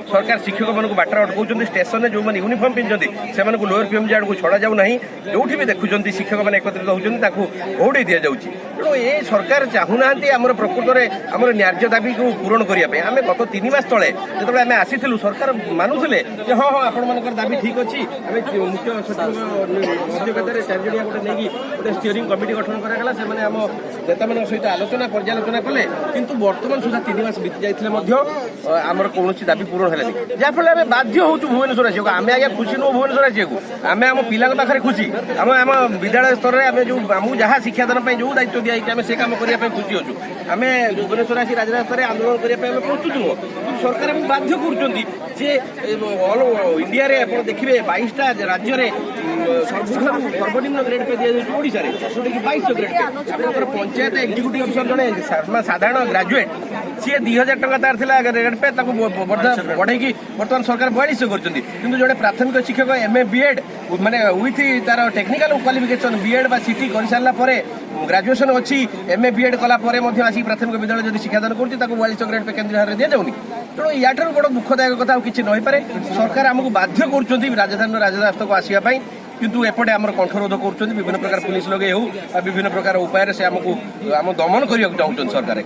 सरकार शिक्षक मानक बाटर अटकाउं स्टेशन में जो मैंने यूनिफॉर्म पिंधि से लोअर पीएमजी आड़ को छड़ा जाऊ ना जो भी देखुं शिक्षक मैंने एकत्रित होती घोड़े दि जाऊँगी तेणु ये सरकार चाहूना आम प्रकृत में आम न्याय्य दाबी को पूरण करने आम गत 3 मास तले जो आम आसीलु सरकार मानुले हाँ हाँ आपण मान दाबी ठीक अच्छी मुख्य सचिव अध्यक्षतार 4 जणिया गोटे नहीं गोटे स्टीयरिंग कमिटी गठन कराला से आम नेता मान सहित आलोचना पर्यालोचना कले किंतु वर्तमान सुधा 3 मास बीती जाते आमर कौन दाबी पूरण है जहाँफल आम बाध्य हो भुवनेश्वर आसको आम आज्ञा खुशी नुह भुवनेश्वर आसको आम आम पिला पाखे खुशी आम विद्यालय स्तर में आम जो आमको जहाँ शिक्षादान जो दायित्व दिखाई आम से कम करने खुशी अच्छु आम भुवनेश्वर आसी राजधानी स्तर में आंदोलन करने प्रस्तुत नुह कि सरकार आमको बाध्य कर इंडिया रे आप देखिए 22टा राज्य में सर्वनिम्न ग्रेड पे दिया ओडिशा रे जोटा कि 2200 grade pay panchayat executive officer जड़े साधारण ग्राजुएट सी 2000 टका तार थिला ग्रेड पे बढ़ाई बर्तमान सरकार 4200 कर जोड़े प्राथमिक शिक्षक MA BEd माने विथ तार टेक्निकल क्वालिफिकेशन BEd बा सीटी कर सारा ग्रेजुएशन अच्छी MA BEd कला आसिक प्राथमिक विद्यालय जब शिक्षादान कर 4200 ग्रेड पे केन्द्रीय हार दि जाऊनी तेणु याठार बड़ दुखदायक कथा किसी नई पारे सरकार आमको बाध्य कर राजधानी राजधानी को आसवाई किंतु एपटे आम कंठरोध कर विभिन्न प्रकार पुलिस लगे हो विभिन्न प्रकार उपाय से आमको आम दमन करने चाहते सरकार।